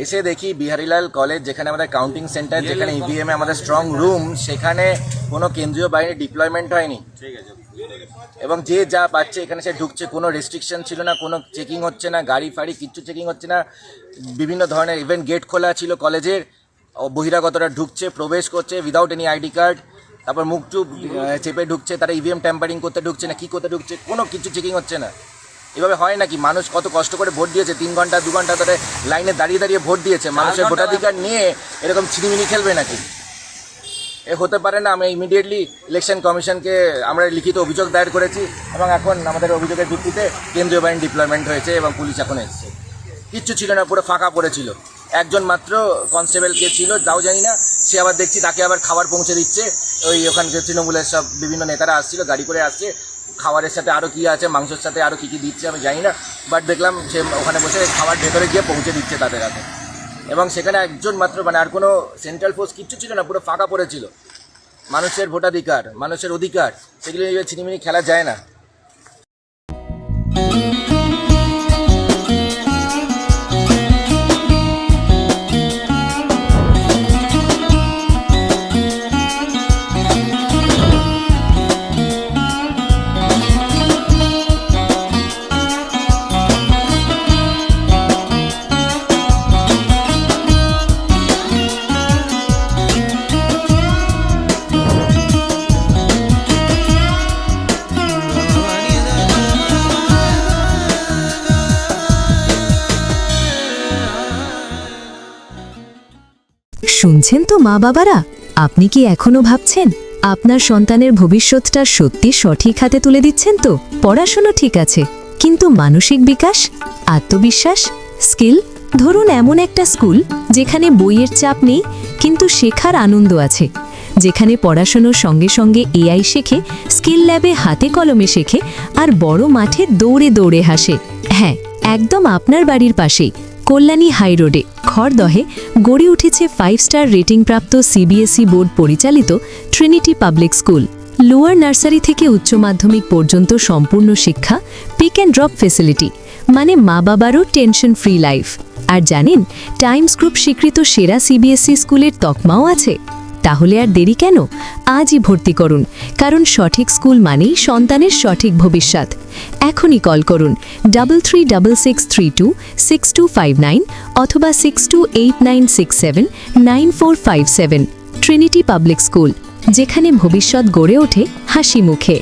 এসে দেখি বিহারীলাল কলেজ, যেখানে আমাদের কাউন্টিং সেন্টার, যেখানে ইভিএম এ আমাদের স্ট্রং রুম, সেখানে কোনো কেন্দ্রীয় বাহিনী ডিপ্লয়মেন্ট হয়নি এবং যে যা পাচ্ছে এখানে সে ঢুকছে। কোনো রেস্ট্রিকশন ছিল না, কোনো চেকিং হচ্ছে না, গাড়ি ফাড়ি কিচ্ছু চেকিং হচ্ছে না। বিভিন্ন ধরনের ইভেন গেট খোলা ছিল কলেজের, বহিরাগতরা ঢুকছে, প্রবেশ করছে উইদাউট এনি আইডি কার্ড, তারপর মুখ চুপ চেপে ঢুকছে। তারা ইভিএম ট্যাম্পারিং করতে ঢুকছে না, কী করতে ঢুকছে, কোনো কিছু চেকিং হচ্ছে না। এভাবে হয় নাকি? মানুষ কত কষ্ট করে ভোট দিয়েছে, 3 ঘন্টা 2 ঘন্টা ধরে লাইনে দাঁড়িয়ে দাঁড়িয়ে ভোট দিয়েছে। মানুষের ভোটাধিকার নিয়ে এরকম ছিনিমিনি খেলবে নাকি? এ হতে পারে না। আমি ইমিডিয়েটলি ইলেকশন কমিশনকে আমরা লিখিত অভিযোগ দায়ের করেছি এবং এখন আমাদের অভিযোগের ভিত্তিতে কেন্দ্রীয় বাহিনী ডিপ্লয়মেন্ট হয়েছে এবং পুলিশ এখন এসছে। কিচ্ছু ছিল না, পুরো ফাঁকা পড়েছিল। একজন মাত্র কনস্টেবল কে ছিল, তাও জানি না। সে আবার দেখছি তাকে আবার খাবার পৌঁছে দিচ্ছে। ওই ওখানকার তৃণমূলের সব বিভিন্ন নেতারা আসছিল, গাড়ি করে আসছে, খাবারের সাথে আরও কী আছে, মাংসের সাথে আরও কী কী দিচ্ছে আমি জানি না, বাট দেখলাম সে ওখানে বসে খাবার ভেতরে গিয়ে পৌঁছে দিচ্ছে তাদের হাতে। এবং সেখানে একজন মাত্র, মানে আর কোনো সেন্ট্রাল ফোর্স কিচ্ছু ছিল না, পুরো ফাঁকা পড়েছিল। মানুষের ভোটাধিকার, মানুষের অধিকার, সেগুলো ছিনিমিনি খেলা যায় না। শুনছেন তো মা বাবারা, আপনি কি এখনো ভাবছেন আপনার সন্তানের ভবিষ্যৎটা সত্যি সঠিক হাতে তুলে দিচ্ছেন তো? পড়াশোনা ঠিক আছে, কিন্তু মানসিক বিকাশ, আত্মবিশ্বাস, স্কিল? ধরুন এমন একটা স্কুল যেখানে বইয়ের চাপ নেই কিন্তু শেখার আনন্দ আছে, যেখানে পড়াশোনার সঙ্গে সঙ্গে এআই শেখে, স্কিল ল্যাবে হাতে কলমে শেখে, আর বড় মাঠে দৌড়ে দৌড়ে হাসে। হ্যাঁ, একদম আপনার বাড়ির পাশেই কল্যাণী হাই রোডে খড়দহে গড়ে উঠেছে 5 স্টার রেটিংপ্রাপ্ত সিবিএসই বোর্ড পরিচালিত Trinity public school. Lower nursery থেকে উচ্চ মাধ্যমিক পর্যন্ত সম্পূর্ণ শিক্ষা, পিক অ্যান্ড ড্রপ ফেসিলিটি, মানে মা বাবারও টেনশন ফ্রি লাইফ। আর জানেন, টাইমস গ্রুপ স্বীকৃত সেরা সিবিএসই স্কুলের তকমাও আছে। তাহলে আর দেরি কেন? আজই ভর্তি করুন, কারণ সঠিক স্কুল মানেই সন্তানের সঠিক ভবিষ্যৎ। এখনই কল করুন 3366326259 অথবা 6289679457। ট্রিনিটি পাবলিক স্কুল, যেখানে ভবিষ্যৎ গড়ে ওঠে হাসি মুখে।